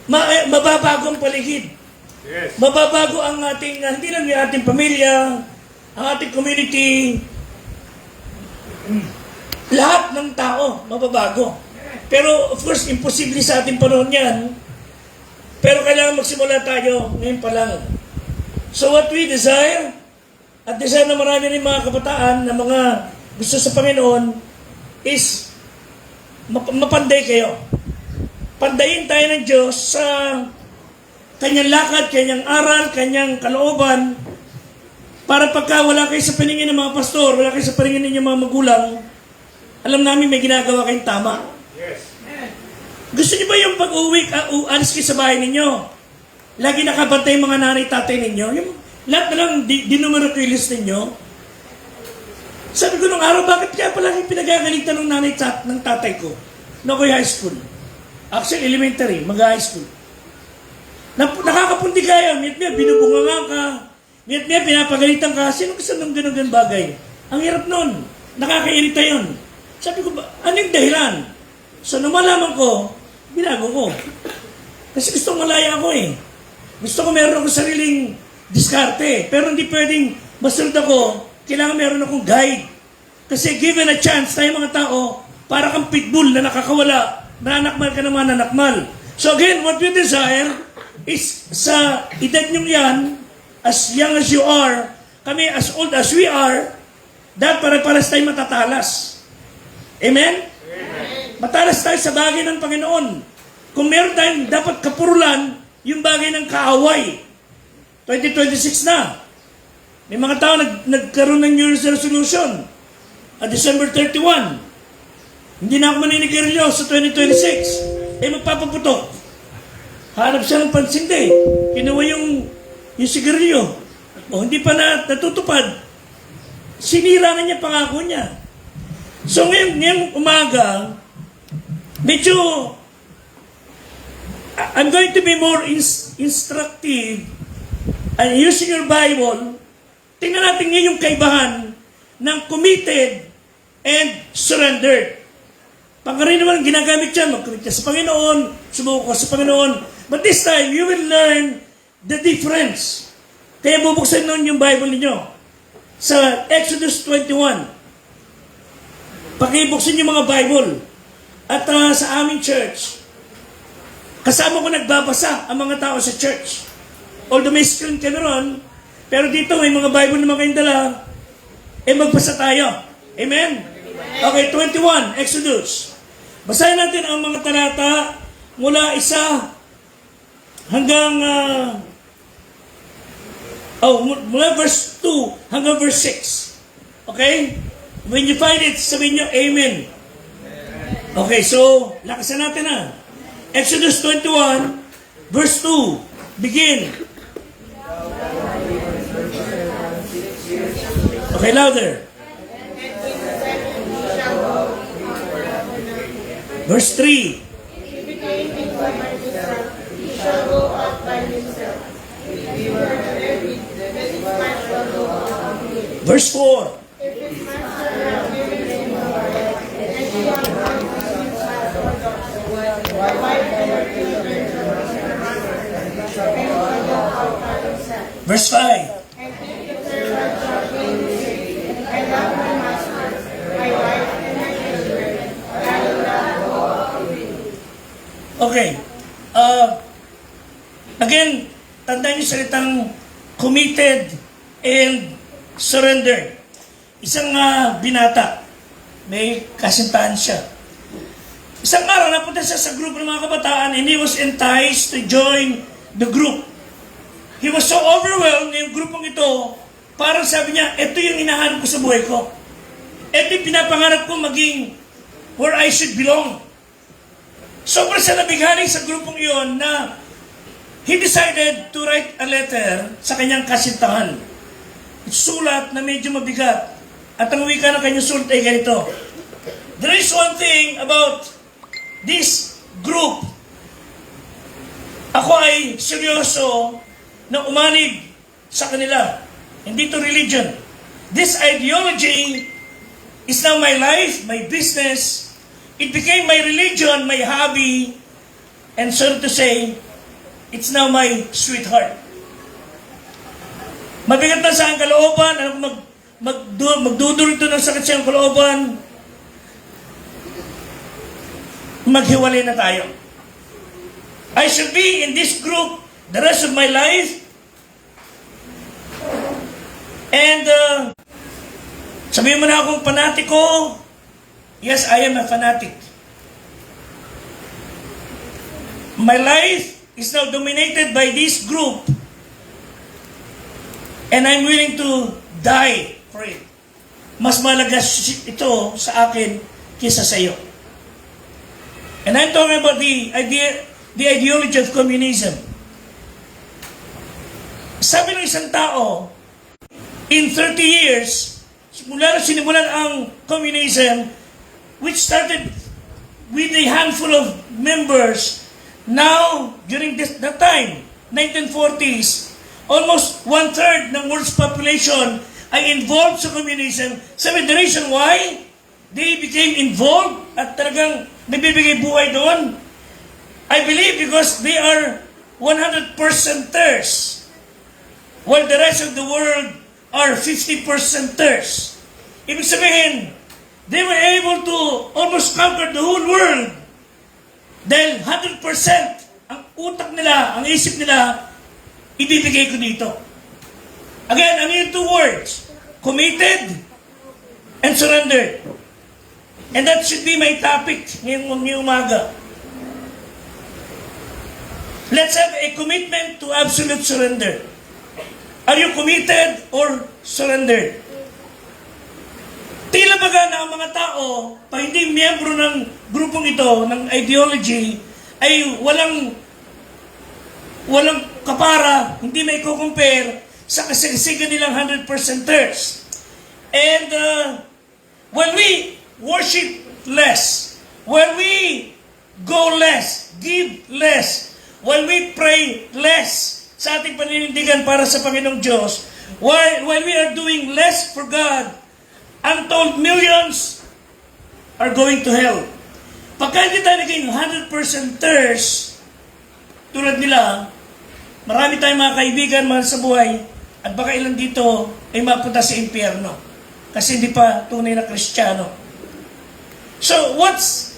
mababago ang paligid. Yes. Mababago ang ating, hindi lang yung ating pamilya, ang ating community, lahat ng tao, mababago. Pero of course, imposible sa ating panahon yan. Pero kailangan magsimula tayo ngayon pa lang. So what we desire, at desire na marami rin mga kabataan na mga gusto sa Panginoon, is mapanday kayo. Pandayin tayo ng Diyos sa kanyang lakad, kanyang aral, kanyang kalooban, para pagka wala kayo sa paningin ng mga pastor, wala kayo sa paningin ng mga magulang, alam namin may ginagawa kayong tama. Yes. Gusto niyo ba yung pag-uwi, alis kayo sa bahay ninyo? Lagi nakabantay yung mga nanay, tatay ninyo? Yung lahat na lang dinumero ko yung list ninyo? Sabi ko nung araw, bakit kaya palagi pinagagalitan ng nanay ng tatay ko? Nung ako'y high school. Actually, elementary, mag-high school. Nakakapundi kayo, miyat-miyat, binubunga ka. Miyat-miyat, pinapagalitan ka. Sino gusto ng ganun bagay? Ang hirap nun. Nakakairita yun. Sabi ko, anong dahilan? So, nung malaman ko, binago ko. Kasi gusto malaya ako eh. Gusto ko meron akong sariling diskarte. Pero hindi pwedeng masunod ako. Kailangan meron akong guide. Kasi given a chance tayo mga tao, para kang pitbull na nakakawala, nanakmal ka naman, nanakmal. So again, what we desire is sa edad nyo yan, as young as you are, kami as old as we are, dapat pare-pares tayo matatalas. Amen? Amen? Matalas tayo sa bagay ng Panginoon. Kung meron tayong dapat kapurulan, yung bagay ng kaaway. 2026 na. May mga tao nagkaroon ng New Year's resolution at December 31. Hindi na ako maninigilyo sa 2026. Magpapaputok. Hanap siya ng pansindi. Kinuha yung sigarilyo. Hindi pa natutupad. Sinira na niya pangako niya. So ngayong umaga, medyo I'm going to be more instructive and using your Bible. Tingnan natin ngayon yung kaibahan ng committed and surrendered. Pangkaraniwan ginagamit yan, mag-commit ka sa Panginoon, sumuko ka sa Panginoon. But this time, you will learn the difference. Kaya bubuksan nun yung Bible ninyo. Sa Exodus 21. Pakibuksan yung mga Bible. At sa aming church, kasama ko nagbabasa ang mga tao sa church. Although may screen kami ron, pero dito may mga Bible naman kayong dala, magbasa tayo. Amen? Okay, 21, Exodus. Basahin natin ang mga talata mula 1 hanggang mula verse 2 hanggang verse 6. Okay? When you find it, sabihin nyo, Amen. Okay, so, lakasan natin na. Exodus 21, verse 2. Begin. Okay, louder. Verse 3. Verse 4. Verse 5. Okay. Again, tandaan niyo salitang committed and surrendered. Isang binata, may kasintahan siya. Isang araw, napunta siya sa group ng mga kabataan and he was enticed to join the group. He was so overwhelmed ng grupong ito, parang sabi niya, ito yung hinahanap ko sa buhay ko. Ito yung pinapangarap ko maging where I should belong. Sobrang siya nabighani sa grupong iyon na he decided to write a letter sa kanyang kasintahan. Sulat na medyo mabigat. At ang wika ng kanyang sulat ay ganito. There is one thing about this group. Ako ay seryoso na umanig sa kanila. Hindi to religion. This ideology is now my life, my business. It became my religion, my hobby, And so to say, it's now my sweetheart. Mabigat na sa ang kalooban, magdudurito ng sakit siyang kalooban, maghiwalay na tayo. I should be in this group the rest of my life. And sabihin mo na akong fanatiko. Yes, I am a fanatic. My life is now dominated by this group. And I'm willing to die for it. Mas malaga ito sa akin kaysa sa iyo. And I'm talking about the ideology of communism. Sabi ng isang tao, in 30 years, mula na sinimulan ang communism, which started with a handful of members, now, during that time, 1940s, almost one-third ng world's population ay involved sa communism. Sabi, the reason why they became involved at talagang nagbibigay buhay doon, I believe because they are 100%ers, while the rest of the world are 50%ers. Ibig sabihin, they were able to almost conquer the whole world dahil 100% ang utak nila, ang isip nila, ibibigay ko dito. Again, ano yung two words? Committed and surrendered. And that should be my topic ngayong umaga. Let's have a commitment to absolute surrender. Are you committed or surrendered? Tila baga na ang mga tao, pag hindi miyembro ng grupong ito, ng ideology, ay walang kapara, hindi may compare sa kasagsagan nilang 100%ers. And when we worship less, when we go less, give less, when we pray less sa ating paninindigan para sa Panginoong Diyos, while we are doing less for God, untold millions are going to hell. Pagka hindi tayo naging 100%ers, tulad nila, marami tayong mga kaibigan, mahal sa buhay, at baka ilan dito ay mapunta sa impyerno. Kasi hindi pa tunay na Kristiyano. So, what's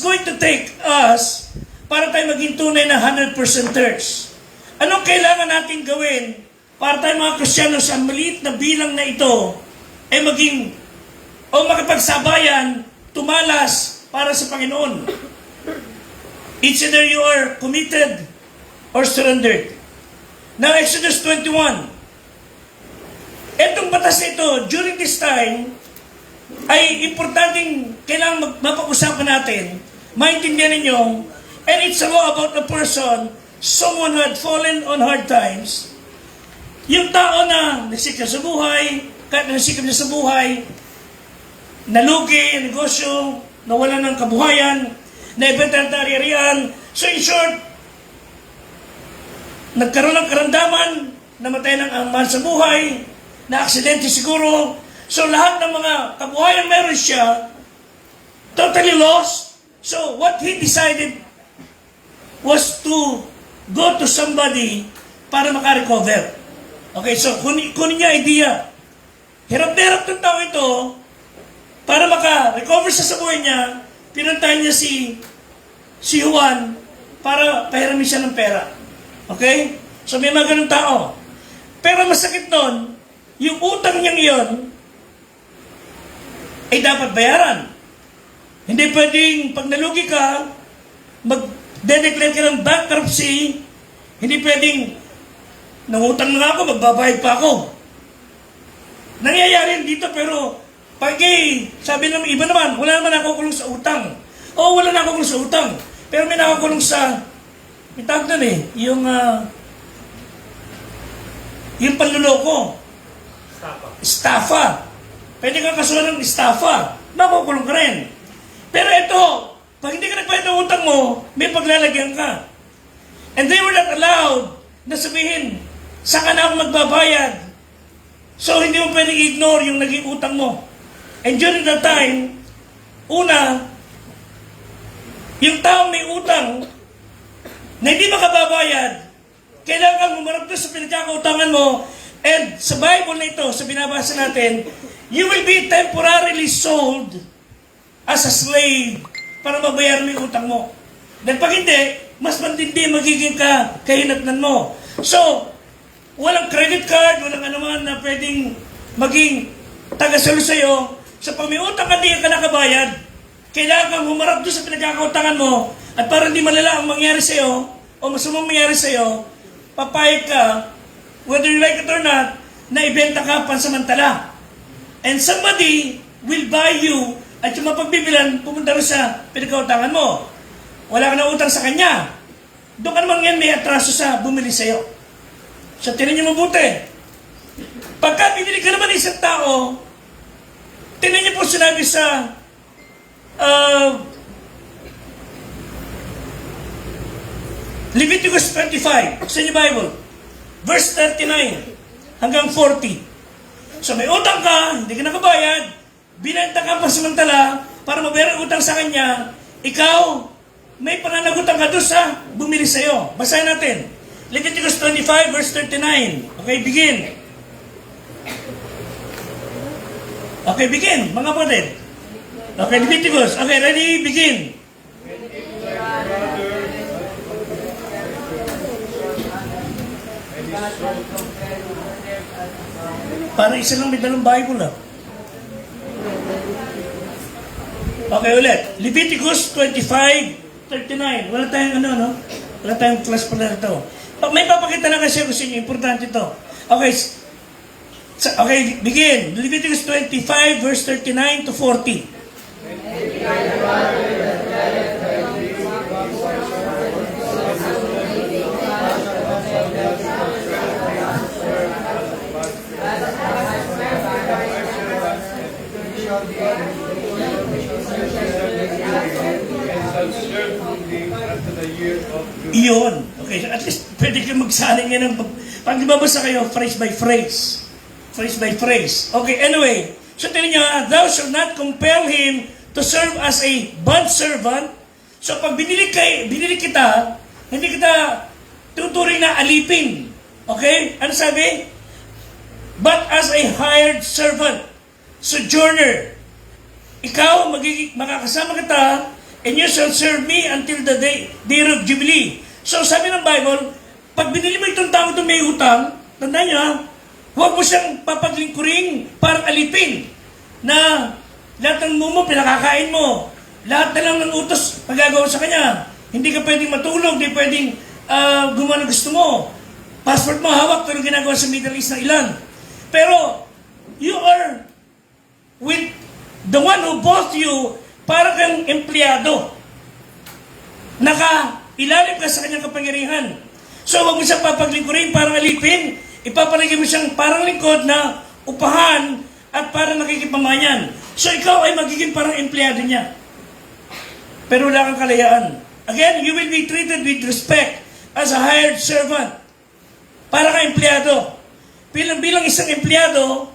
going to take us para tayo maging tunay na 100%ers? Anong kailangan natin gawin para tayo mga Kristiyano sa maliit na bilang na ito ay maging o makipagsabayan, tumalas para sa Panginoon? It's either you are committed or surrendered. Now, Exodus 21. Etong batas ito, during this time, ay importanteng kailangan mapag-usapan natin, maintindihan ninyo, and it's a law about a person, someone who had fallen on hard times. Yung tao na nagsikap sa buhay, kahit na nagsikap niya sa buhay, nalugi ang negosyo, nawalan ng kabuhayan, naibenta ng ari-arian. So in short, nagkaroon ng karamdaman, namatay ng ang mahal sa buhay, na aksidente siguro. So lahat ng mga kabuhayan meron siya, totally lost. So what he decided was to go to somebody para makarecover. Okay, so kunin niya idea. Hirap na hirap ng tao ito, para maka-recover sa buhay niya, pinuntahan niya si Juan para pahiramin siya ng pera. Okay? So may mga ganun tao. Pero masakit nun, yung utang niyang iyon ay dapat bayaran. Hindi pwedeng pag nalugi ka, mag-declare ka ng bankruptcy, hindi pwedeng nangutang na ako, magbabayad pa ako. Nangyayari dito pero pag sabi ng iba naman, wala naman nakukulong sa utang. O wala nakukulong sa utang. Pero may nakukulong sa, may tawag na yung panluloko. Estafa. Pwede kang kasuhan ng estafa. Nakukulong ka rin. Pero ito, pag hindi ka nagbayad ng utang mo, may paglalagyan ka. And they were not allowed na sabihin, saan ka na ako magbabayad? So hindi mo pwedeng ignore yung naging utang mo. And during that time, una, yung taong may utang, na hindi makababayad, kailangan kang humarap doon sa pinagkakautangan mo. And sa Bible na ito, sa binabasa natin, you will be temporarily sold as a slave para mabayaran mo yung utang mo. Dahil pag hindi, mas matindi magiging kahinatnan mo. So, walang credit card, walang anuman na pwedeng maging tagasalo sa'yo. So, pag may utang ka, hindi ka nakabayad, kailangan kang humarap doon sa pinagkakautangan mo at para hindi malala ang mangyari sa'yo o masamang mangyari sa'yo, papayag ka, whether you like it or not, na ibenta ka pansamantala. And somebody will buy you at yung mapagbibilan, pumunta rin sa pinagkautangan mo. Wala ka na utang sa kanya. Doon ka naman yan may atraso sa bumili sa'yo. So, tinan niyo mabuti. Pagka binili ka naman isang tao, tinan niyo po sinabi sa Leviticus 25, sa inyo Bible, verse 39 hanggang 40. So, may utang ka, hindi ka nakabayad, binenta ka pasamantala para mabayaran utang sa kanya, ikaw, may pananagutan ka doon sa bumili sa'yo. Basahin natin. Leviticus 25, verse 39. Okay, begin. Okay, begin, mga kapatid. Okay, Leviticus. Okay, ready, begin. Parang isa lang may dalang Bible, ah. Okay, ulit. Leviticus 25:39. Wala tayong no? Wala tayong class pala ito. May papakita lang kasi ako sa inyo. Importante ito. Okay. Okay, begin. Leviticus 25, verse 39 to 40. Iyon. Okay, at least pwede kayo magsaling yan ng pag nababasa kayo, phrase by phrase. Phrase by phrase. Okay, anyway. So, tinan nyo, thou shalt not compel him to serve as a bondservant. So, pag binili kita, hindi kita tuturing na alipin. Okay? Ano sabi? But as a hired servant, sojourner, ikaw, makakasama kita, and you shall serve me until the day of Jubilee. So, sabi ng Bible, pag binili mo itong tao itong may utang, tandaan nyo, huwag mo siyang papaglingkuring parang alipin na lahat ng mumo, pinakakain mo. Lahat na lang ng utos magagawa sa kanya. Hindi ka pwedeng matulog, hindi pwedeng gumawa ng gusto mo. Passport mo hawak, pero ginagawa sa Middle East ng ilan. Pero, you are with the one who bought you para kang empleyado. Naka-ilalim ka sa kanyang kapangyarihan. So, huwag mo siyang papaglingkurin parang alipin. Ipapalagay mo siyang parang lingkod na upahan at parang nakikipamayan. So, ikaw ay magiging parang empleyado niya. Pero wala kang kalayaan. Again, you will be treated with respect as a hired servant. Para kang empleyado. Bilang isang empleyado,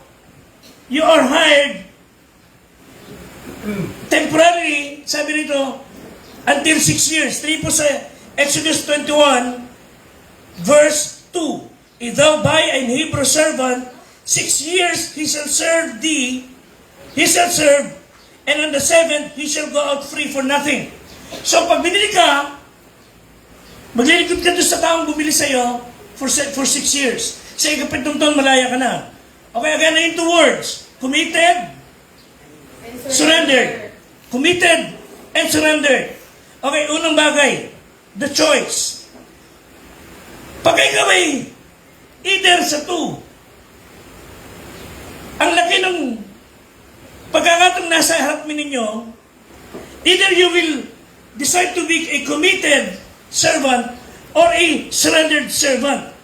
you are hired temporarily, sabi rito, until 6 years. Ito po sa Exodus 21, verse 2. If thou buy an Hebrew servant, 6 years he shall serve thee, and on the 7th, he shall go out free for nothing. So, pag binili ka, maglilingkod ka doon sa taong bumili sa'yo for 6 years. Sa ikapitong taon, malaya ka na. Okay, again, na in 2 words. Committed, surrendered. Committed and surrendered. Okay, unang bagay, the choice. Pag ikaw ay either sa 2, ang laki ng pagkakatong nasa harap ninyo, either you will decide to be a committed servant or a surrendered servant.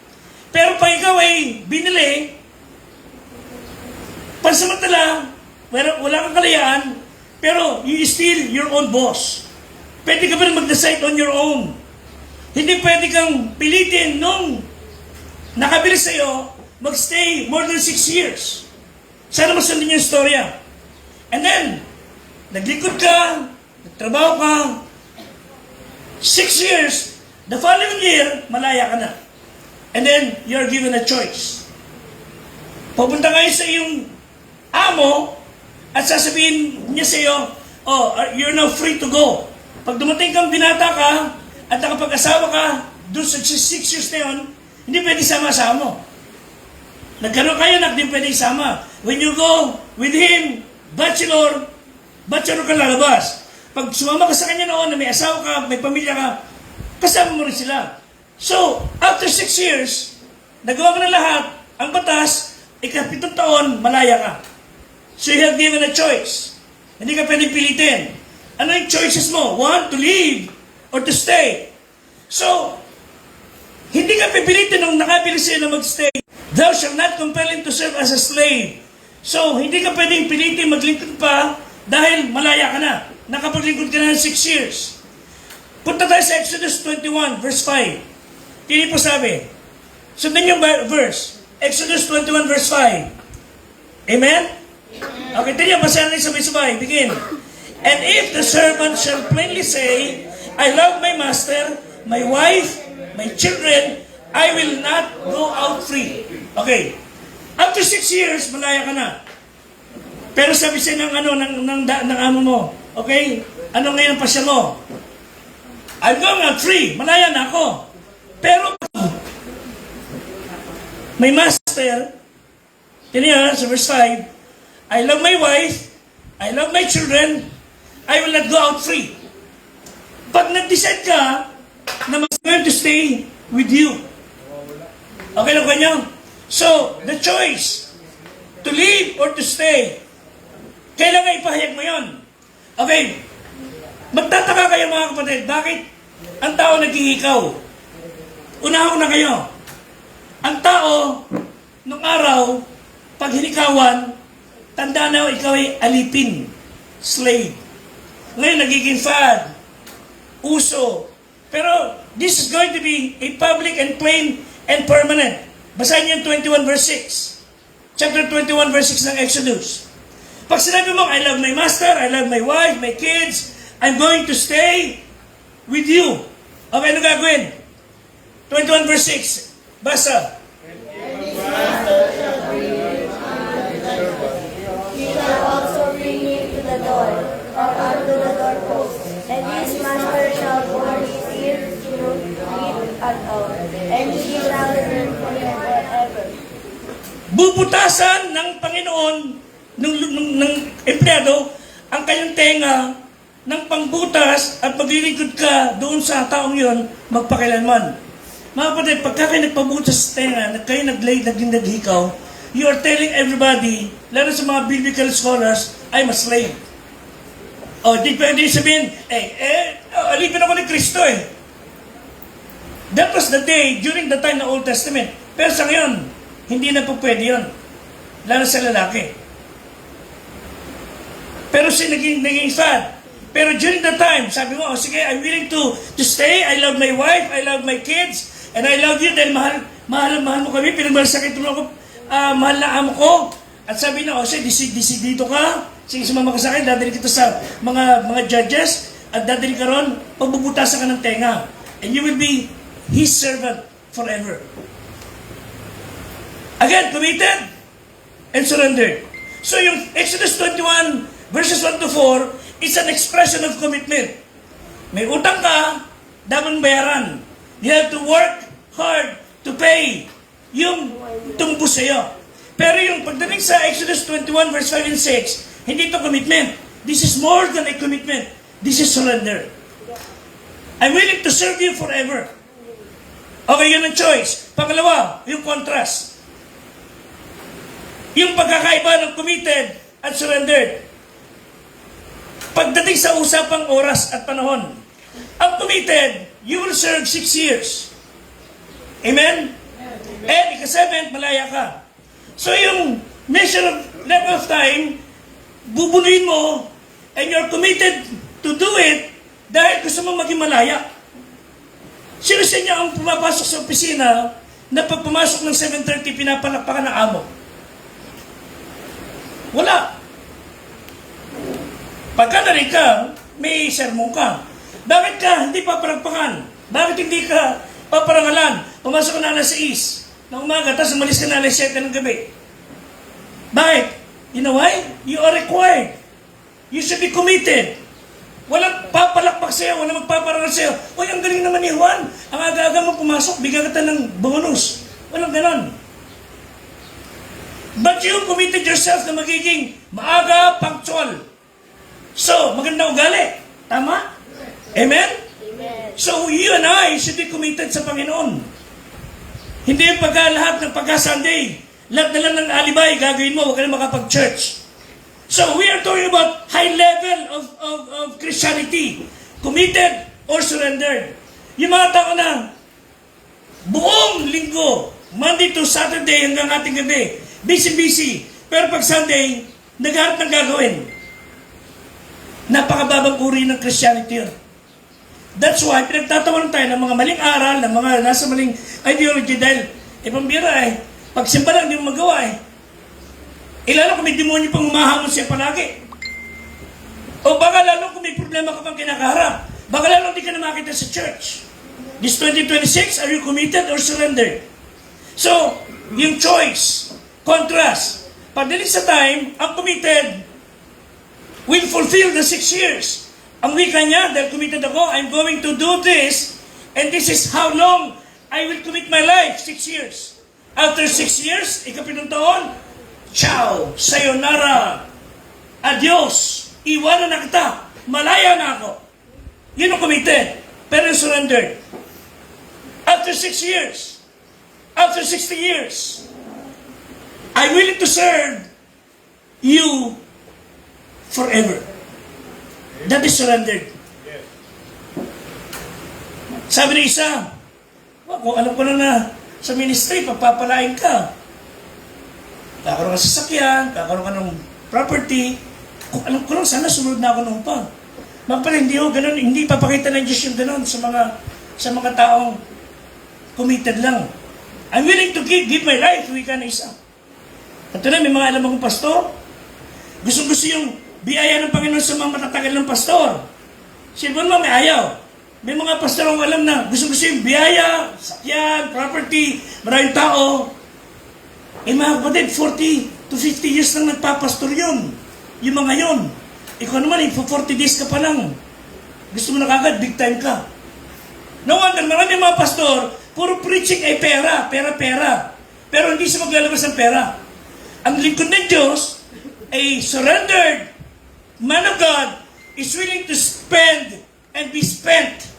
Pero pag ikaw ay binili, pansamantala, wala kang kalayaan, pero you still your own boss. Pwede ka ba rin mag-decide on your own? Hindi pwede kang pilitin nung nakabili sa'yo, magstay more than 6 years. Sana masundin yung storya. And then, naglingkod ka, nagtrabaho ka, 6 years, The following year, malaya ka na. And then, you're given a choice. Pupunta kayo sa iyong amo at sasabihin niya sa iyo, oh, you're now free to go. Pag dumating kang binata ka at nakapag-asawa ka, doon sa 6 years na yun, hindi pwede sama-sama mo. Nagkaroon kayo na hindi pwede isama. When you go with him, bachelor ka lalabas. Pag sumama ka sa kanya noon na may asawa ka, may pamilya ka, kasama mo rin sila. So, after 6 years, nagawa mo na lahat, ang batas, ika-7 taon, malaya ka. So you have given a choice. Hindi ka pwedeng pilitin. Ano yung choices mo? One, to leave or to stay. So, hindi ka pipilitin nung nakapili sa'yo na mag-stay. Thou shalt not compel him to serve as a slave. So, hindi ka pwedeng pilitin maglingkod pa dahil malaya ka na. Nakapaglingkod ka na ng 6 years. Punta tayo sa Exodus 21, verse 5. Tini po sabi. Sundan yung verse. Exodus 21, verse 5. Amen? Okay, tingnan, basahin natin sabay-sabay. Begin. And if the servant shall plainly say, I love my master, my wife, my children, I will not go out free. Okay. After 6 years, malaya ka na. Pero sabi siya ng amo mo, okay, ano ngayon ang pasya mo? I'm going out free. Malaya na ako. Pero, my master, tingnan sa verse 5, I love my wife, I love my children, I will not go out free. Pag nag-decide ka na I'm going to stay with you. Okay lang ba niyo? So, the choice to leave or to stay, kailangan ipahayag mo yun. Okay, magtataka kayo mga kapatid, bakit ang tao naghihikaw? Unahan ko na kayo. Ang tao, nung araw, pag hinikawan, tanda na ikaw ay alipin, slave. Ngayon, nagiging fad, uso. Pero, this is going to be a public and plain and permanent. Basahin niyo 21 verse 6. Chapter 21 verse 6 ng Exodus. Pag sinabi mo, I love my master, I love my wife, my kids, I'm going to stay with you. Okay, ano gagawin? 21 verse 6. Basa. Also bring him to the door, or unto the doorpost, and his master shall warn his ears through it at all, and he shall return for him forever. Bubutasan ng Panginoon, ng empleyado, ang kanyang tenga ng pangbutas at maglilingkod ka doon sa taong yon magpakailanman. Mga kapatid, pagka kayo nagpabutas sa tenga, kayo naging naghikaw, you are telling everybody, lalo sa mga biblical scholars, I'm a slave. O, di pwede sabihin, alipin ako ni Kristo eh. That was the day, during the time ng Old Testament. Pero sa ngayon, hindi na po pwede yun. Lalo sa lalaki. Pero siya naging sad. Pero during the time, sabi mo, sige, I'm willing to stay, I love my wife, I love my kids, and I love you dahil mahal mo kami, pinagmalasakit mo ako, mahal na amo ko. At sabi na, sige, dito ka, sige, sumama ka sa akin, dadali kita sa mga judges, at dadali ka ron, pagbubutasan ka ng tenga. And you will be His servant forever. Again, committed and surrendered. So yung Exodus 21, verses 1 to 4, is an expression of commitment. May utang ka, dapat bayaran. You have to work hard to pay yung tumbos sa'yo. Pero yung pagdating sa Exodus 21 verse 5 and 6, hindi ito commitment. This is more than a commitment. This is surrender. I'm willing to serve you forever. Okay, yun ang choice. Pangalawa, yung contrast. Yung pagkakaiba ng committed at surrendered. Pagdating sa usapang oras at panahon, ang committed, you will serve 6 years. Amen? And ika-7, malaya ka. So yung measure of length of time, bubunuin mo, and you're committed to do it dahil gusto mo maging malaya. Sino sa inyo ang pumapasok sa opisina na pag pumasok ng 7:30, pinapalakpakan ng amo? Wala. Pagka narin ka, may sermon ka. Bakit ka hindi papalakpakan? Bakit hindi ka paparangalan? Pumasok ka na alas 6 ng umaga, tapos umalis ka na alas 7 ng gabi. Bakit? You know why? You are required. You should be committed. Walang papalakpak sa'yo, walang magpaparangal sa'yo. Uy, ang galing naman ni Juan. Ang aga-aga mo pumasok, bigyan kita ng bonus. Walang ganon. But you committed yourself na magiging maaga, punctual. So, magandang ugali. Tama? Amen? Amen. So, you and I should be committed sa Panginoon. Hindi yung lahat ng pagka-Sunday. Lahat na lang ng alibay, gagawin mo, huwag ka na makapag-church. So, we are talking about high level of Christianity. Committed or surrendered. Yung mga tao na buong linggo, Monday to Saturday hanggang ating gabi, busy-busy. Pero pag Sunday, nagharap ng gagawin. Napakababang uri ng Christianity yun. That's why, pinagtatawanan tayo ng mga maling aral, ng mga nasa maling ideology dahil, pambira pag simba lang, hindi mo magawa lalo kung may demonyo pang humahamon siya palagi. O baka lalo kung may problema ka pang kinakaharap. Baka lalo hindi ka na makita sa church. This 2026, are you committed or surrendered? So, yung choice, contrast. Pagdating sa time, ang committed will fulfill the 6 years. Ang wika niya, dahil committed ako, I'm going to do this, and this is how long I will commit my life, 6 years. After 6 years, ikapitong taon, ciao, sayonara, adios, iwanan na kita, malaya na ako. Yun ang committed, pero surrendered. After 6 years, after 60 years, I'm willing to serve you forever. That is surrendered. Sabi ni isa, kung alam ko na sa ministry, pagpapalain ka. Kakaroon ka sa sasakyan, kakaroon ka ng property. Kung alam ko lang, sana sunod na ako nung pa. Magpala, hindi ho, ganun, hindi papakita ng Diyos yung ganun sa mga taong committed lang. I'm willing to give my life, wika na isa. Ito na, may mga alam akong pastor. Gusto yung biyaya ng Panginoon sa mga matatagal ng pastor. Sino mo may ayaw. May mga pastor akong alam na gusto yung biyaya, sakyan, property, maraming tao. Mga kapatid, 40 to 50 years lang nagpapastor yun. Yung mga yun. Ikaw naman, for 40 days ka pa lang. Gusto mo na kagad, big time ka. No wonder, marami mga pastor, puro preaching ay pera. Pero hindi siya maglalabas ng pera. Ang lingkod ng Diyos ay surrendered. Man of God is willing to spend and be spent.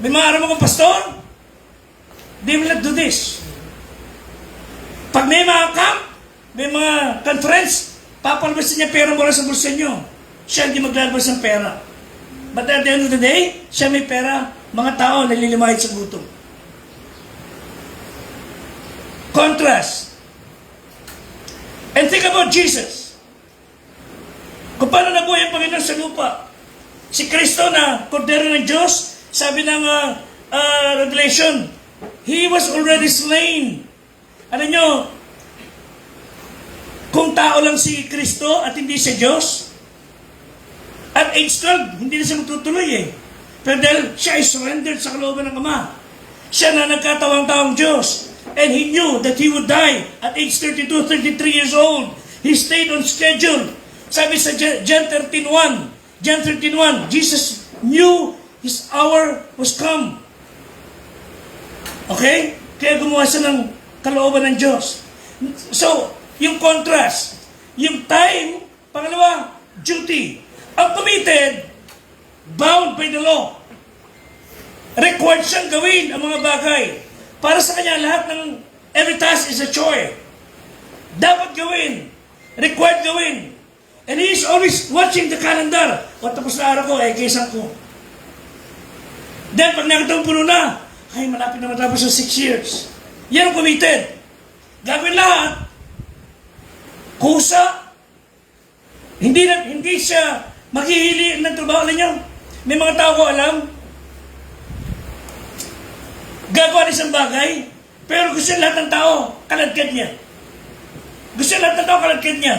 May mga aram akong pastor, they will not do this. Pag may mga camp, may mga conference, papalabasin niya pera mula sa bulsa niyo. Siya hindi maglalabas ng pera. But at the end of the day, siya may pera, mga tao nalilimahit sa gutom. Contrast. And think about Jesus. Kung paano nabuhay ang Panginoon sa lupa. Si Kristo na kordero ng Diyos, sabi ng Revelation, He was already slain. Ano nyo, kung tao lang si Kristo at hindi siya Diyos, at age 12, hindi na siya magtutuloy Pero dahil siya ay surrendered sa kalooban ng Ama, siya na nagkatawang-tawang Diyos, and He knew that He would die at age 32, 33 years old. He stayed on schedule. Sabi sa John 13:1, Jesus knew His hour was come. Okay? Kaya gumawa siya ng kalooban ng Diyos. So, yung contrast, yung time, pangalawa, duty. Ang committed, bound by the law. Required siyang gawin ang mga bagay. Para sa kanya, lahat ng every task is a chore. Dapat gawin. Required gawin. And he is always watching the calendar. O tapos na araw ko, kaysa ko. Then, pag nakatawang puno na, ay malapit na matapos sa 6 years. Yan ang committed. Gagawin lahat. Kusa. Hindi siya maghihili ng trabaho niya. May mga tao ko alam, gagawa ng isang bagay, pero gusto lahat ng tao, kaladkad niya. Gusto lahat ng tao, kaladkad niya.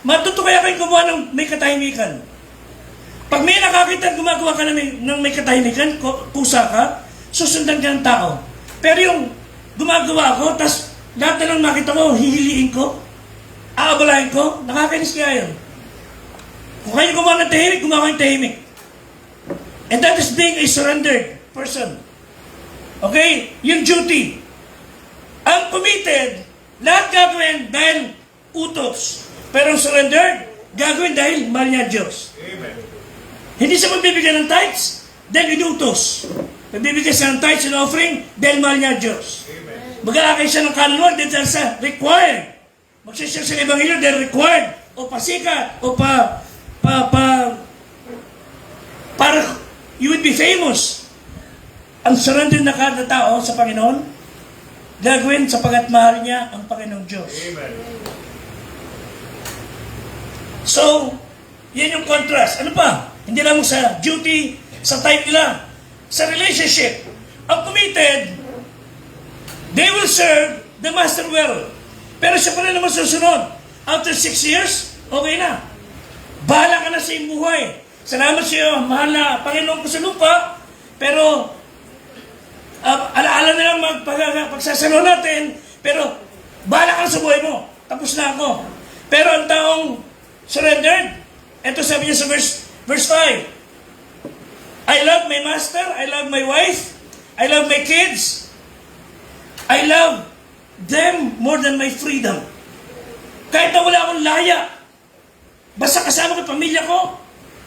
Matuto kaya kayo gumawa ng may katahimikan. Pag may nakakita gumagawa ka ng may katahimikan, kusa ka, susundan ka ng tao. Pero yung gumagawa ko, tas lahat na lang makita ko, hihiliin ko, aabalahin ko, nakakainis kaya yun. Kung kayo gumawa ng tahimik, gumawa kayong tahimik. And that is being a surrendered person. Okay? Yung duty. Ang committed, lahat gagawin dahil utos. Pero ang surrendered, gagawin dahil mahal niya Diyos. Amen. Hindi siya magbibigyan ng tithes dahil inutos. Magbibigyan siya ng tithes and offering dahil mahal niya Diyos. Amen. Mag-aakay siya ng kaluluwa dahil sa required. Magsishare sa Ebanghelyo dahil required. O pasikat. O para you would be famous. Ang surrender na kada tao sa Panginoon, gagawin sapagat mahal niya ang Panginoong Diyos. Amen. So, yan yung contrast. Ano pa? Hindi lang sa duty, sa type nila. Sa relationship, ang committed, they will serve the master well. Pero siya pa rin naman susunod. After 6 years, okay na. Bahala ka na sa iyong buhay. Salamat sa iyo, mahal na Panginoon ko sa lupa. Pero, alaala na lang pagsasalo natin. Pero, bahala ka na sa buhay mo. Tapos na ako. Pero ang taong surrendered, ito sabi niya sa verse 5. I love my master, I love my wife, I love my kids, I love them more than my freedom. Kahit na wala akong laya, basta kasama ko yung pamilya ko,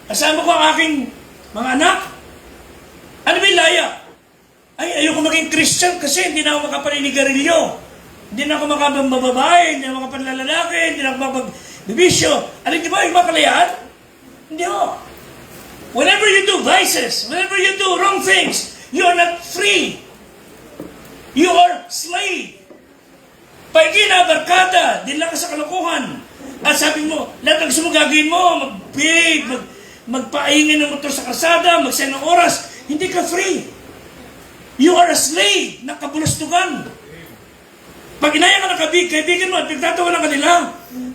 kasama ko ang aking mga anak. Ano ba yung laya? Ay, ayoko maging Christian kasi hindi na ako makapalinigarilyo. Hindi na ako makabababae, hindi na ako makapanlalaki, hindi na ako makapagbibisyo. Alam niyo ba yung mga kalayaan? Hindi ako. Whenever you do vices, whenever you do wrong things, you are not free. You are slave. Pag barkada, din lang ka sa kalokohan. At sabi mo, lahat ng gusto mo gagawin mo, mag-behave, magpaingin ng motor sa kalsada, magsend ng oras, hindi ka free. You are a slave na kabulastugan. Pag inaya ka ng kaibigan mo at pagtatawa ng kanila,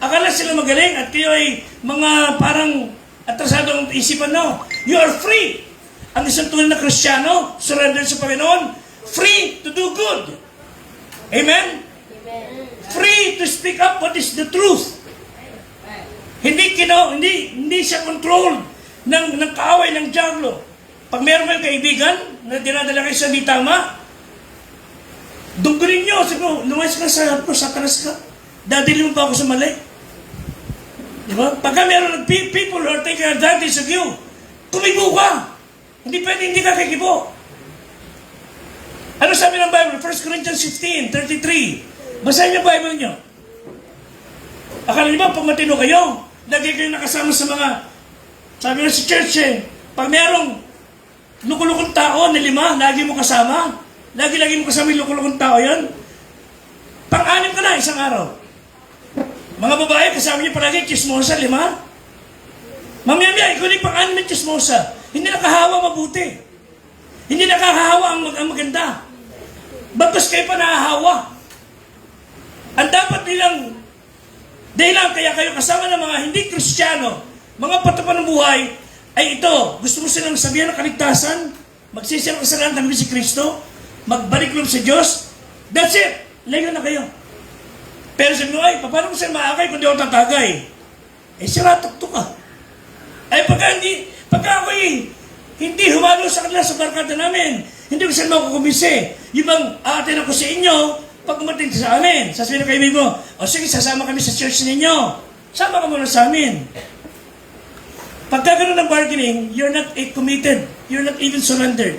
akala sila magaling at kayo ay mga parang atrasadong isipan no. You are free. Ang isang tunay na Kristiyano, surrender sa Panginoon, free to do good. Amen? Amen. Free to speak up what is the truth. Hindi siya controlled ng kaaway ng diablo. Pag meron kayong kaibigan na dinadala kayo sa di tama, dugrin nyo. Sabi ko, lumayas ka sa harap ko, satanas ka. Dadali mo pa ako sa mali. Di ba? Pagka meron people who are taking advantage of you, tumigo ka. Hindi pwede, hindi ka kikibo. Ano sabi ng Bible? 1 Corinthians 15:33. Basahin niyo Bible niyo. Akala niyo ba, pag matino kayo, lagi kayo nakasama sa mga, sabi niyo sa church pag merong lukulukong tao na 5, lagi mo kasama. Lagi-lagi mo kasama yung lukulukong tao yan. Pang-anim ka na, isang araw. Mga babae, kasama niyo palagi, chismosa, 5. Mamaya-maya, ikaw na yung pang-anim ng chismosa. Hindi nakahawa mabuti. Hindi nakahawa ang maganda. Bagos kayo pa nahahawa. Ang dapat nilang dahilan kaya kayo kasama ng mga hindi Kristiyano, mga patupan ng buhay, ay ito, gusto mo silang sabihan ng kaligtasan, magsisira kasalanan ng si Kristo, magbalik loob sa Diyos, that's it. Layo na kayo. Pero sabi mo, ay, paano ko sila maakay kung di ako tatagay? Eh, sira, tuktok ka. Ay, pagka ako hindi humalo sa kanila sa barkada namin, hindi ko sila makukumbisi. Yung bang aatin ako sa inyo, pag umating sa amin, sasabihin ng kaibigan mo, o sige, sasama kami sa church ninyo. Sama ka muna sa amin. Pagka ganun ng bargaining, you're not committed. You're not even surrendered.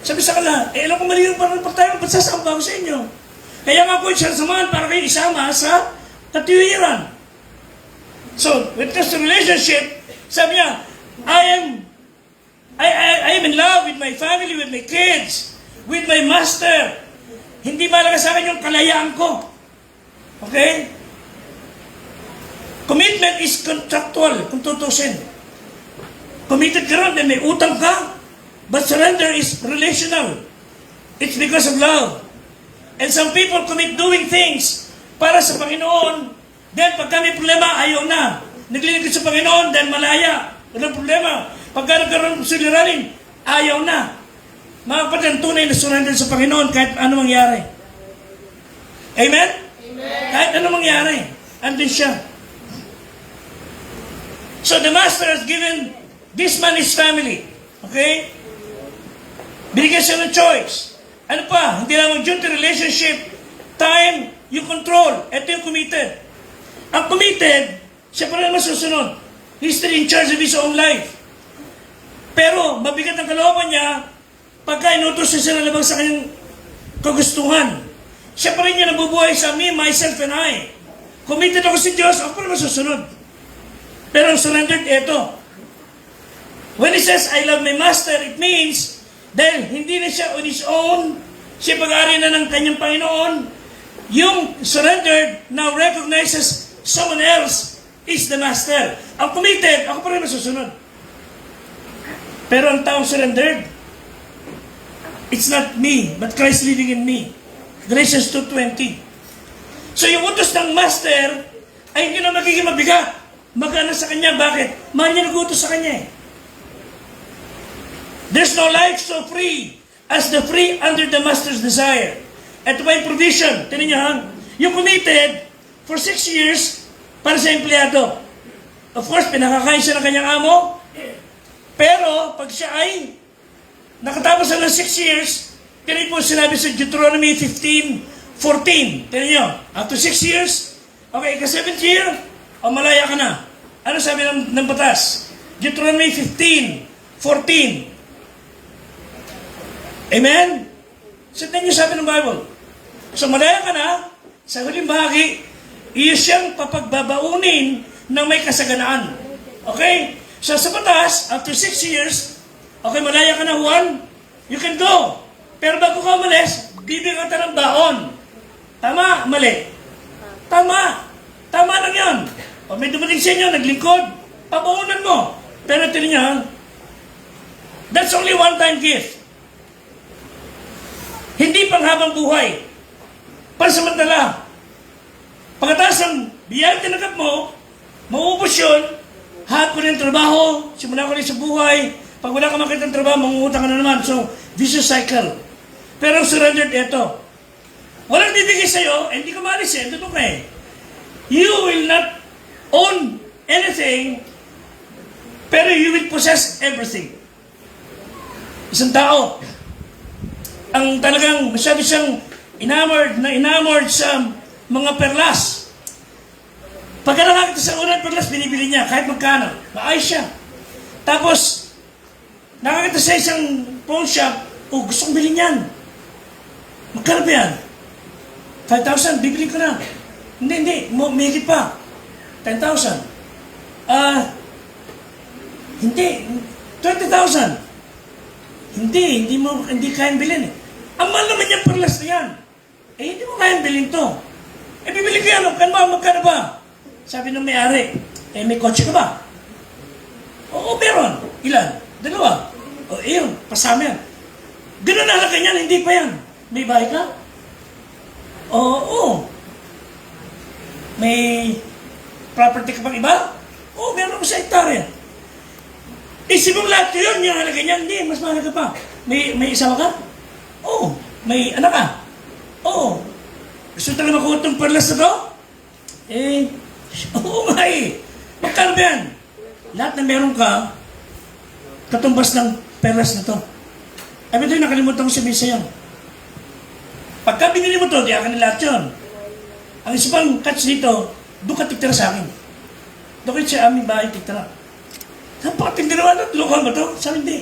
Sabi sa kanila, alam ko mali yung parang tayo, ba't sasama ba ako sa inyo? Kaya nga po siya samahan para kayo isama sa katiwiran. So, when it comes to relationship, sabi niya, I am in love with my family, with my kids, with my master. Hindi malaga sa akin yung kalayaan ko. Okay? Commitment is contractual, kung tutusin. Committed ka ron, then may utang ka. But surrender is relational. It's because of love. And some people commit doing things para sa Panginoon. Then pagka may problema, ayaw na. Naglilingkod sa Panginoon, then malaya. Walang problema. Pagka nagkaroon ng suliranin, ayaw na. Mga kapatid, ang tunay na surrender sa Panginoon kahit ano mangyari. Amen? Kahit ano mangyari, andun siya. So the master has given this man his family. Okay? Binigyan siya ng choice. Ano pa? Hindi lamang duty, relationship, time, yung control. Ito yung committed. Ang committed, siya pa rin masusunod. He's still in charge of his own life. Pero, mabigat ang kalooban niya pagka inutos siya na labang sa kanyang kagustuhan. Siya pa rin niya nabubuhay sa me, myself, and I. Committed ako sa Diyos, ako pa rin masusunod. Pero ang surrendered, ito. When he says, I love my master, it means, dahil hindi na siya on his own, siya pag-ari na ng kanyang Panginoon, yung surrendered now recognizes someone else is the master. Ang committed, ako pa rin masusunod. Pero ang taong surrendered, it's not me, but Christ living in me. Galatians 2:20. So yung utos ng master ay hindi na magiging mabigat. Magana sa kanya. Bakit? Mahal niya nag-utos sa kanya eh. There's no life so free as the free under the master's desire. Ito pa yung provision. Tinan niyo ha? Yung committed for 6 years para sa empleyado. Of course, pinakakain siya ng kanyang amo. Pero, pag siya ay nakatapos na ng 6 years, tinan po sinabi sa Deuteronomy 15:14. Tinan niyo, after 6 years, okay, ka-7th year, o malaya ka na. Ano sabi ng batas? Deuteronomy 15:14. Amen? So, tignan niyo sabi ng Bible. So, malaya ka na, sa huling bahagi, iyo siyang papagbabaunin ng may kasaganaan. Okay? So, sa batas, after 6 years, okay, malaya ka na, Juan, you can go. Pero bago ka umalis, bibigyan ka ng baon. Tama? Mali? Tama. Tama lang yan. O may dumating sa inyo, naglingkod, pabaunan mo. Pero tinan niyo, that's only one-time gift. Hindi pang habang buhay. Pansamantala. Pagkatapos ng biyayang tinagap mo, mauubos yun, hapon yung trabaho, simula ko rin sa buhay, pag wala ka makita ng trabaho, mangungutang ka na naman. So, vicious cycle. Pero surrendered ito. Walang bibigay sa'yo, hindi ka maalis eh, ito ka eh. You will not own anything, pero you will possess everything. Isang tao, ang talagang masyado siyang enamored sa mga perlas. Pagka nakakita sa unang perlas, binibili niya kahit magkano. Maayos siya. Tapos, nakakita sa isang pawn shop, oh, gusto kong bilhin yan. Magkano ba yan? 5,000, bibili ko na. Hindi, may higit pa. 10,000. Hindi, 20,000. Hindi kayang bilhin eh. Ang mahal naman yung perlas na yan. Eh, hindi mo kayang bilhin to. Eh, bibili ko yan, magkano ba? Sabi nung may-ari, eh, may kotse ka ba? Oo, meron. Ilan? 2. O, iyon, pasama yan. Ganun na lang kanyan, hindi pa yan. May bahay ka? Oo. May property ka pang iba? Oo, meron ko sa hektarya. Isip mong lahat yun, yung halaga niya, hindi, mas mahalaga pa. May isawa ka? Oo. May anak ka? Oo. Gusto talaga makuha itong perlas na to? Eh, oo nga eh. Magkano ba yan? Lahat na meron ka, katumbas ng perlas na to. Ay, ito yung nakalimutan ko sabihin sa'yo. Pagka binili mo to, di akin na lahat yun. Ang isa pang catch dito, doon ka tigtira sa akin. Doon kayo sa aming bahay tigtira. Napakatindi naman, local ba to? Sabi hindi.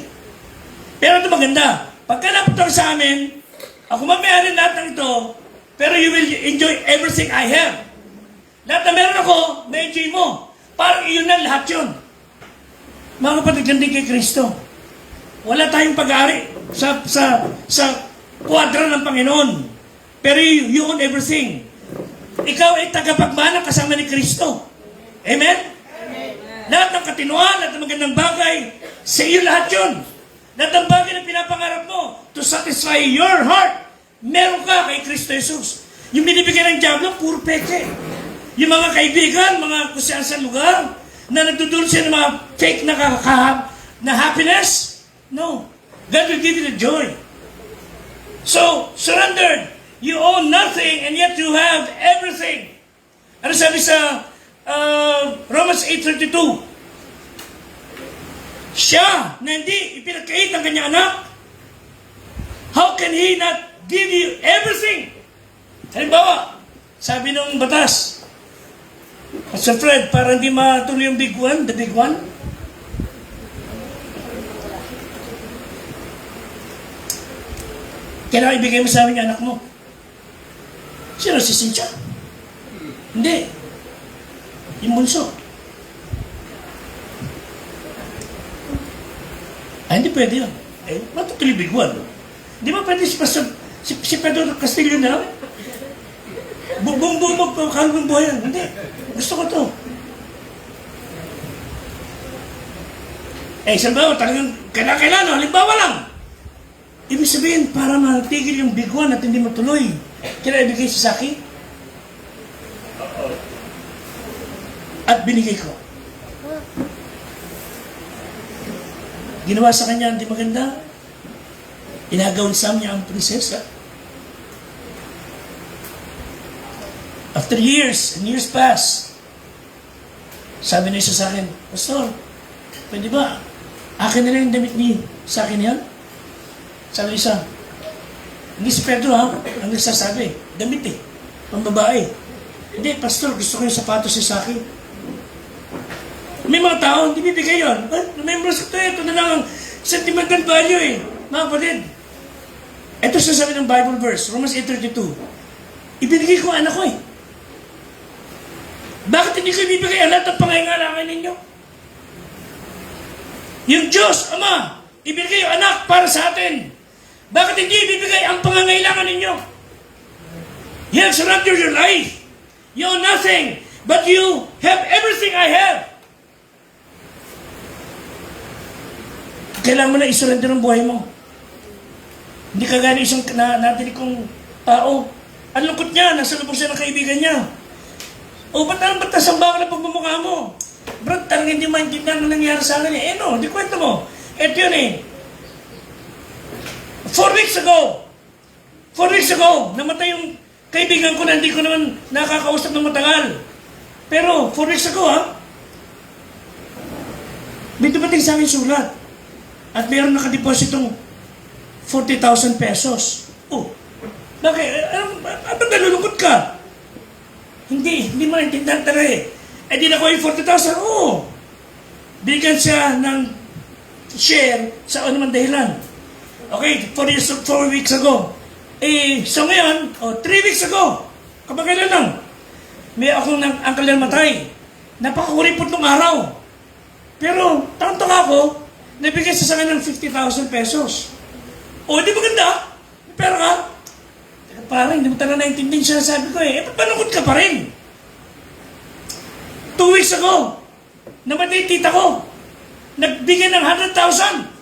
Pero ito maganda. Pagka napunta sa amin, ako mamayari lahat ng ito, pero you will enjoy everything I have. Lahat na meron ako, ma-enjoy mo. Parang iyon na lahat yun. Mga kapatid, ganding kay Kristo. Wala tayong pag-aari sa kwadra ng Panginoon. Pero you own everything. Ikaw ay tagapagmana kasama ni Kristo. Amen? Amen? Lahat ng katinuan, lahat ng magandang bagay, sa iyo lahat yun. Lahat ng bagay na pinapangarap mo to satisfy your heart, meron ka kay Kristo Jesus. Yung binibigay ng Diablo, puro peke. Yung mga kaibigan, mga kusiyan sa lugar, na nagdudulot siya ng mga fake na happiness, no. God will give you the joy. So, surrendered. You own nothing and yet you have everything. Ano sabi sa Romans 8:32? Siya na hindi ipinagkait ng kanyang anak, how can He not give you everything? Halimbawa, sabi ng batas, Pastor Fred, para hindi matuloy yung big one, the big one, kailangan ibigay mo sa amin yung anak mo. Sino si Cynthia? Hindi. Yung bunso. Hindi pwede yun. Matutuloy big one. Di ba pwede si Pedro Castillo na lang? Bumog pa kalbong buhay yan. Hindi. Gusto ko to. Sabi talagang kailangan, halimbawa lang. Ibig sabihin, para matigil yung big one at hindi matuloy, kailangan ibigay sa akin. At binigay ko. Ginawa sa kanya hindi maganda. Inagawin sa niya ang prinsesa. After years and years pass, sabi na isa sa akin, Pastor, pwede ba? Akin na lang yung damit niya. Sa akin yan? Sabi isa, hindi si Pedro ha, ang nagsasabi, damit eh, pang babae. Hindi, Pastor, gusto ko yung sapatos sa akin. May mga tao, hindi bibigay yun. Remembrance ito na lang ang sentimental value eh. Mga kapatid, ito sasabi ng Bible verse, Romans 8:32. Ibinigay ko ang anak ko eh. Bakit hindi ko ibibigay ang lahat ng pangailangan ninyo? Yung Diyos, Ama, ibigay yung anak para sa atin. Bakit hindi ibibigay ang pangangailangan ninyo? You have surrendered your life. You own nothing, but you have everything I have. Kailangan mo na isurrender ang buhay mo. Hindi ka gani isang natinig kong tao. Ang lungkot niya, nasa lubog siya ng kaibigan niya. O, ba't nasamba ka na pagmumukha mo? Brad, talagang hindi maintindihan na nangyari sa akin eh. No, di kwento mo. Ito yun eh. 4 weeks ago, namatay yung kaibigan ko na hindi ko naman nakakausap ng matagal. Pero, 4 weeks ago ha, may dumating sa akin sulat. At mayroon nakadepositong 40,000 pesos. Oh, bakit? Ba't nalulungkot ka? Hindi mo naintindihan talaga eh. Di na ko yung 40,000. Oo. Bigyan siya ng share sa anumang dahilan. Okay, 4 weeks ago. So ngayon, 3 weeks ago, kapag lang, may akong uncle na matay. Napakakuripot nung araw. Pero, tantang ako, nabigay sa akin ng 50,000 pesos. Di maganda? May pera ka? Parang hindi mo talaga naintindihan siya sabi ko eh. Ba't malungkot ka pa rin? 2 weeks ago, namatay tita ko. Nagbigay ng 100,000.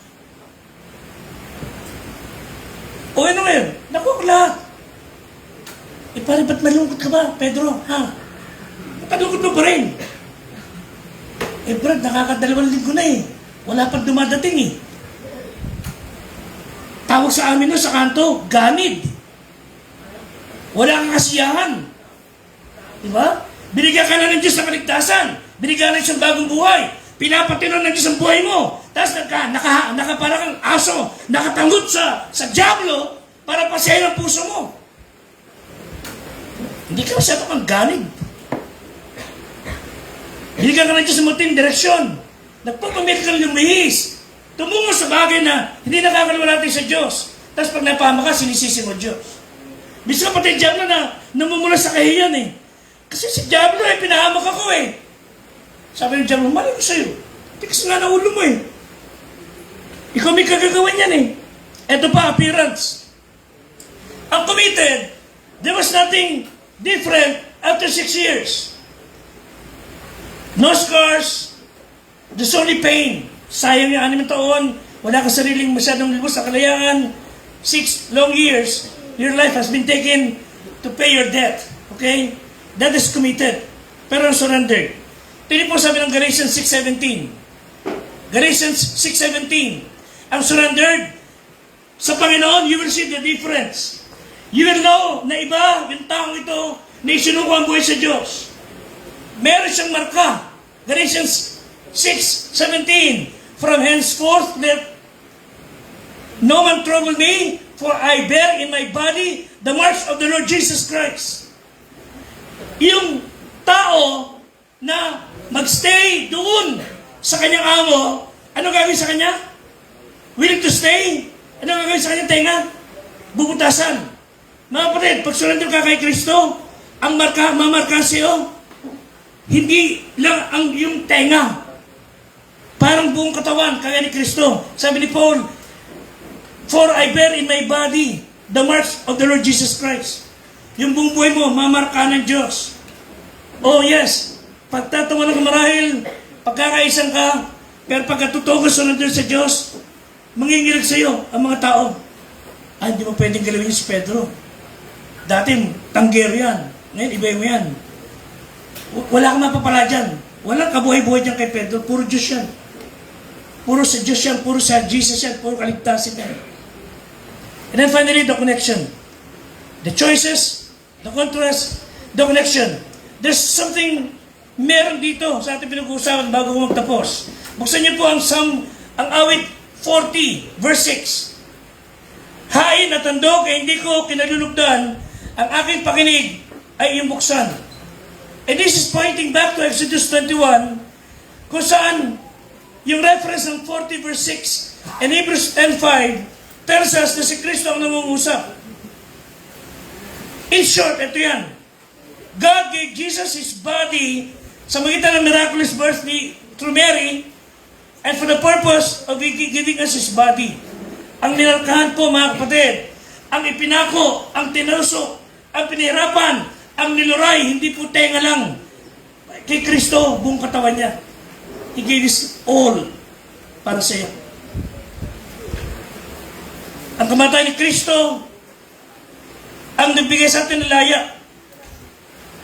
Ano ngayon? Naku, lahat. Parang ba't malungkot ka ba, Pedro? Ha? Ba't malungkot mo pa rin? Brad, nakakadalawang linggo na eh. Wala pang dumadating eh. Tawag sa amin no, sa kanto, ganid. Wala kang kasiyahan. Diba? Binigyan ka na ng Diyos ng kaligtasan. Binigyan na ng bagong buhay. Pinapatinon ng Diyos ang buhay mo. Tapos para kang aso, nakatangot sa diablo para pasayin ang puso mo. Hindi ka masyado kang ganid. Binigyan ka ng Diyos ng mating direksyon. Nagpapamit kang lumihis. Tumungo sa bagay na hindi nakakaliwa natin sa Diyos. Tapos pag napama ka, sinisisi mo Diyos. Bisa pati Diablo na namumula sa kahiyan eh. Kasi si Diablo eh, pinahamak ako eh. Sabi ng Diablo, mali ko sa'yo. Tikas nga na ulo mo eh. Ikaw may kagagawan yan eh. Ito pa, appearance. Ang committed, there was nothing different after 6 years. No scars, there's only pain. Sayang yung 6 taon, wala kang sariling masyadong lubos sa kalayaan. 6 long years, your life has been taken to pay your debt. Okay? That is committed. Pero surrendered. Ito po sabi ng Galatians 6:17. Galatians 6:17. Ang surrendered, sa Panginoon, you will see the difference. You will know na iba, yung taong ito, na isinuko ang buhay sa Diyos. Meron siyang marka. Galatians 6:17. From henceforth, let no man trouble me, for I bear in my body the marks of the Lord Jesus Christ. Yung tao na magstay doon sa kanyang amo, ano gagawin sa kanya? Willing to stay? Ano gagawin sa kanyang tenga? Bubutasan. Mga kapatid, pag surrender ka kay Kristo, ang mamarka sa'yo, hindi lang ang yung tenga. Parang buong katawan, kaya ni Kristo. Sabi ni Paul, for I bear in my body the marks of the Lord Jesus Christ. Yung buong buhay mo, mamarka ng Diyos. Oh yes, pagtatawa ng marahil, pagkakaisan ka, pero pagkatotoo ka sunod sa Diyos, mangingilag sa iyo ang mga tao. Ay, hindi mo pwedeng galawin si Pedro. Dati, tanggero yan. Ngayon, iba mo yan. Wala kang mapapala dyan. Walang kabuhay-buhay dyan kay Pedro. Puro Diyos yan. Puro sa Diyos yan. Puro sa Jesus yan. Puro kaligtasin yan. And then finally, the connection. The choices, the contrast, the connection. There's something meron dito sa ating pinag-uusapan bago ko magtapos. Buksan niyo po ang awit 40, verse 6. Hain at handog ay hindi ko kinalulugdan, ang aking pakinig ay iyong buksan. And this is pointing back to Exodus 21, kung saan yung reference ng 40 verse 6 and Hebrews 10:5 tells us na si Kristo ang nangungusap. In short, ito yan. God gave Jesus His body sa magitan ng miraculous birth through Mary and for the purpose of giving us His body. Ang nilalakahan po mga kapatid, ang ipinako, ang tinusok, ang pinahirapan, ang niluray, hindi po tenga lang. Kay Kristo, buong katawan niya. He gave His all para sa iyo. Ang kamatay ni Kristo, ang nagbigay sa atin ng laya.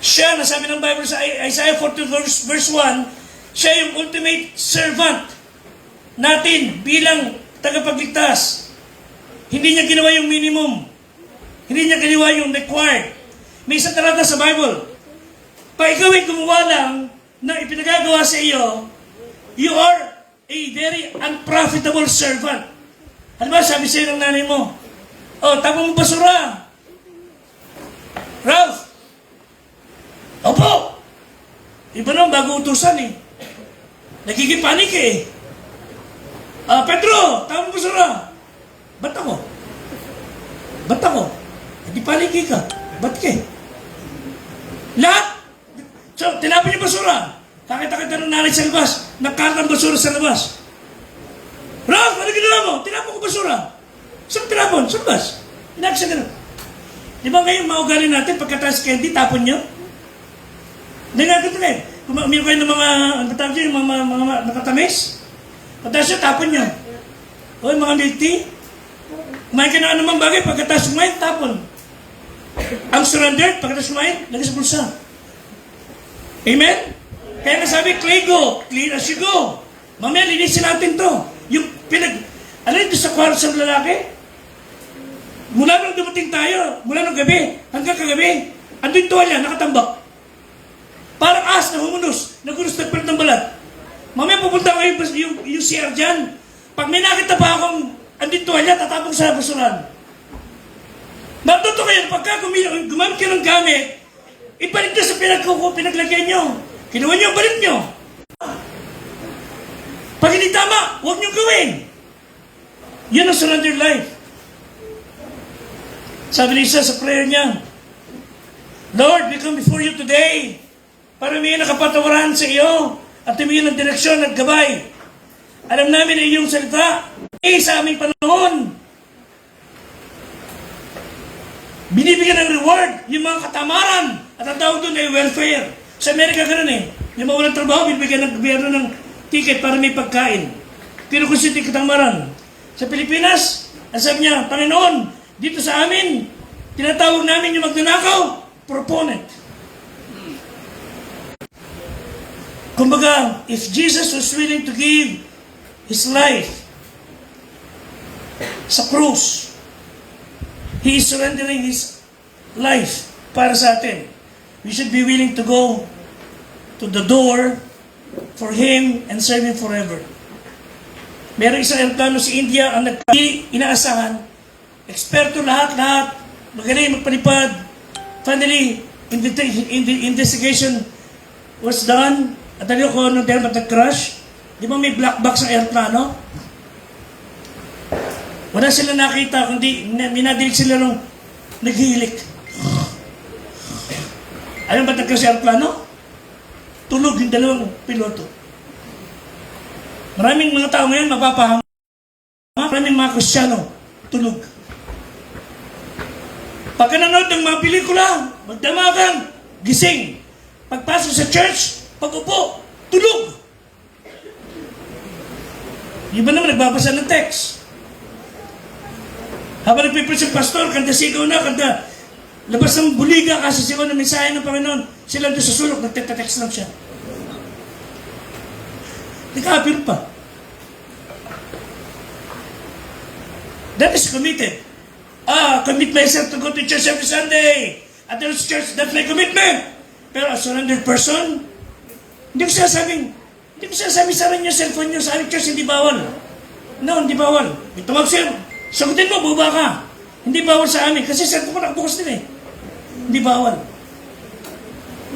Siya, nasabi ng Bible sa Isaiah 42 verse 1, siya yung ultimate servant natin bilang tagapagligtas. Hindi niya ginawa yung minimum. Hindi niya ginawa yung required. May isang talata sa Bible. Pag ikaw ay gumawa lang na ipinagagawa sa iyo, you are a very unprofitable servant. Ano ba sabi sa'yo ng nanay mo? Oh, tapos mo basura. Ralph, opo. Iba naman bago utusan eh. Nagigipanik eh. Pedro, tama mo basura. Ba't ako? Ba't ako? Nagipaniki ka. Ba't ka eh? Lahat. So, tinapon yung basura. Kakita-kita ng nanay sa labas. Nagkaroon ng basura sa labas. Ralph, ano ginawa mo? Tinapon ko basura. Saan tinapon? Sa labas. Inaksa ka na. Di ba ngayon maugali natin pagkataas candy, tapon nyo? Hindi nga ito eh. Kung umiyo kayo ng mga, ano tawag dyan, mga nakatamis, pagkataas nyo, tapon nyo. O yung mga milk tea, kumain ka na anumang bagay, pagkataas kumain, tapon. Ang surrendered, pagkataas kumain, lagay sa bulsa. Amen? Kaya nasabi, clay go, clean as you go. Mamaya, linisin natin to. Yung ano yun sa kwarto sa lalaki? Mula nung dumating tayo, mula nung gabi, hanggang kagabi, andun tuwalya, nakatambak. Parang as na humunos, nagunos nagpalit ng balat. Mamaya pupunta kayo yung CR dyan. Pag may nakita pa akong andun tuwalya, tatapong sa basuran. Matuto kayo, pagka gumamit kayo ng gamit, ibalik nyo sa pinaglagay nyo. Kinuha nyo, balik nyo. Pag hindi tama, huwag nyo gawin. Yan ang surrendered life. Sabi ni Isa sa prayer niya, Lord, we come before you today para humingi ng kapatawaran sa iyo at humingi ng direksyon at gabay. Alam namin na iyong salita sa aming panahon. Binibigyan ng reward yung mga katamaran at ang tawag doon ay welfare. Sa Amerika ganoon eh. Yung mga walang trabaho, binibigyan ng gobyerno ng ticket para may pagkain. Pero kung siyang katamaran. Sa Pilipinas, ang sabi niya, Panginoon, dito sa amin, tinatawag namin yung magnanakaw, proponent. Kumbaga, if Jesus was willing to give His life sa krus. He is surrendering His life para sa atin. We should be willing to go to the door for Him and serve Him forever. Meron isang aeroplano si India ang inaasahan. Eksperto lahat, magaling magpalipad. Finally, investigation was done. At alam ko nung dahil nag-crash, di ba may black box ang aeroplano? Wala sila nakita, kundi minadilig sila nung naghihilik. Alam ba nag-crash ang aeroplano? Tulog yung dalawang piloto. Maraming mga tao ngayon mapapahama. Maraming mga Kristiyano, tulog. Pagka nanood ng mga pelikula, magdamagan, gising. Pagpasok sa church, pag-upo, tulog. Iba naman nagbabasa ng text. Habang nagpipreach yung pastor, kanta sigaw na, kanta labas ng buliga kasi sigaw ng mensahe ng Panginoon. Sila doon sa sulok, nagtetext lang siya. Nakapil pa. That is committed. Commit myself to go to church every Sunday. At there's church, that's my commitment. Pero a surrendered person, hindi ko sinasabing sa rin yung cellphone nyo sa aming church, hindi bawal. No, hindi bawal. May tumawag siya, sagutin mo, buba ka. Hindi bawal sa amin, kasi cellphone ko nakabukas din eh. Hindi bawal.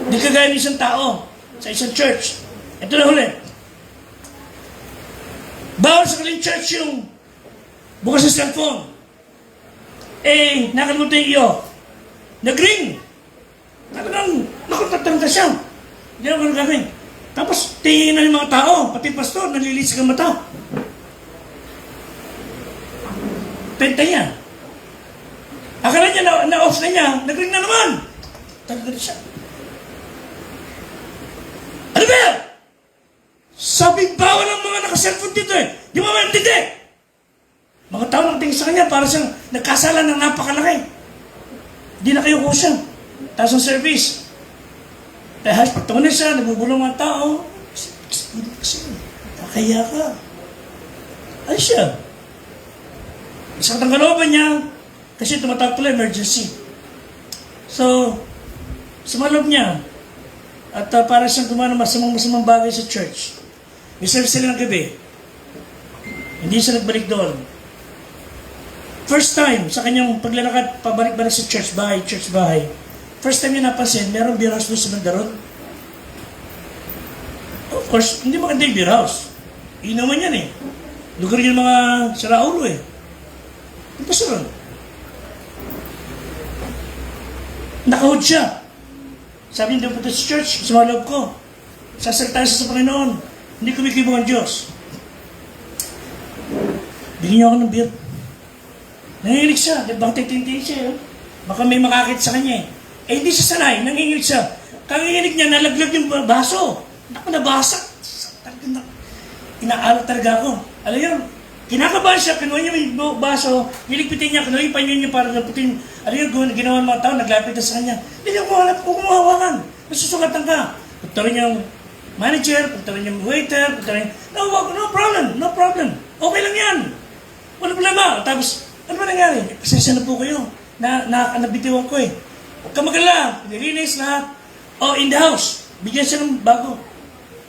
Hindi kagaya ng isang tao sa isang church. Ito na huli. Bawal sa kaling church yung bukas sa cellphone. Nakalimutan yung iyo. Nag-ring. Talagang, nakutatanda siya. Hindi na ko gagawin. Tapos, tingin na yung mga tao, pati pastor, nalilis ka mata. Penta niya. Akala niya na-off na niya, nag-ring na naman. Talaga na siya. Ano ba yan? Sabing bawal ang mga naka-cellphone dito eh. Di ba maintindi? Mga tao nang tingin sa kanya para siyang nagkasala ng napakalaki. Hindi na kayo kusya. Tapos ang service. Dahil pagtungan na siya, nabubulong mga tao. Kakaya ka. Ay siya. Isang kalooban niya, kasi tumatawag pala emergency. So, sumaloob niya. At para siyang gumawa ng masamang bagay sa church. May service sila ng gabi. Hindi siya nagbalik doon. First time, sa kanyang paglalakad, pabalik-balik sa church bahay. First time niya napansin, merong beer house doon sa Mandaron. Of course, hindi maganda yung beer house. Inuman yan eh. Lugar yung mga saraulo eh. Hindi pa siya ron. Nakahood siya. Sabi niya, punta sa church, sumaloob ko. Sasalita siya sa Panginoon. Hindi kumikibong ang Diyos. Bigyan niyo ako ng beer. Nanginginig siya. Baka titintiin siya. Baka may makakit sa kanya eh. Hindi siya sanay. Nanginginig siya. Kanginginig niya, nalaglag yung baso. Naku, nabasa. Inaalala talaga ako. Alam yun, kinakabahan siya, kinuha niya yung baso, niligpitin niya, kinuha yung panyo niya para naputin. Alam yun, ginawa ng mga tao, naglapit na sa kanya. Hindi niya kumahawakan. Masusugatan ka. Pagtarin niya yung manager, pagtarin niya yung waiter, pagtarin niya, no problem. Okay lang yan. Wala problema. Tapos, ano ba nangyari? Pasensya na po kayo. Nabitiwan ko eh. Huwag ka magala. Nilinis lahat. In the house. Bigyan siya ng bago.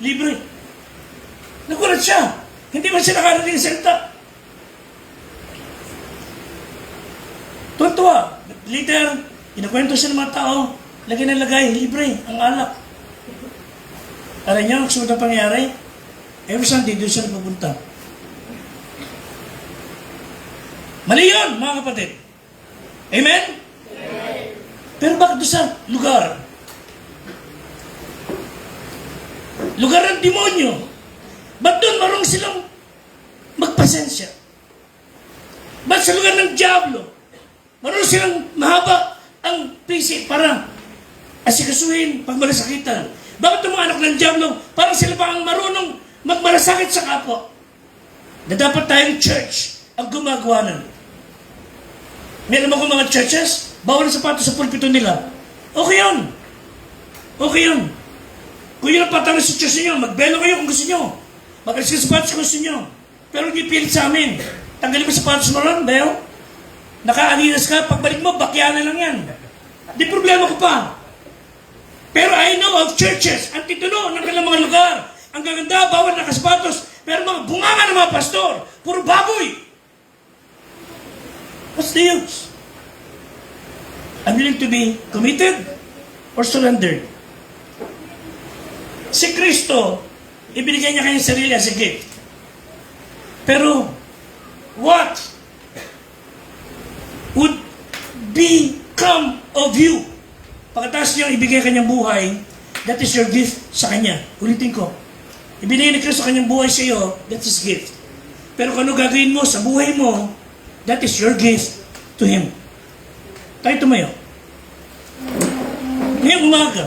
Libre. Nagulat siya. Hindi ba siya nakarating sa salita? Tuwa-tuwa. Later, inakwento siya ng mga tao. Lagay na lagay. Libre. Ang alak. Alam niyo, ang sunod na pangyayari? Every Sunday, doon siya napupunta. Mali yun, mga kapatid. Amen? Amen. Pero bakit doon sa lugar? Lugar ng demonyo. Ba't doon marunong silang magpasensya? Ba't sa lugar ng diablo? Marunong silang mahaba ang PC para asikasuhin pag malasakitan. Bakit yung mga anak ng diablo, parang sila pa ang marunong magmalasakit sa kapwa? Na dapat tayong church ang gumagawa nun. Meron ako mga churches, bawal ang sapatos sa pulpito nila. Okay yun. Okay yun. Kung yun ang patano sa church niyo, magbelo kayo kung gusto niyo. Mag-alis ka sapatos kung gusto niyo. Pero hindi pilit sa amin. Tanggalin mo sapatos mo ron, Beo. Naka-Adidas ka, pagbalik mo, bakyanan lang yan. Di problema ko pa. Pero I know of churches, ang titulo ng kanilang mga lugar. Ang gaganda, bawal nakasapatos. Pero mga bunganga ng mga pastor, puro baboy. What's the use? I'm willing to be committed or surrendered. Si Kristo, ibinigay niya kanyang sarili as a gift. Pero, what would become of you? Pagkatapos niyang ibigay kanyang buhay, that is your gift sa kanya. Ulitin ko. Ibinigay ni Kristo kanyang buhay sa iyo, that is gift. Pero kung ano gagawin mo sa buhay mo, that is your gift to Him. Tayo tumayo. Ngayong umaga,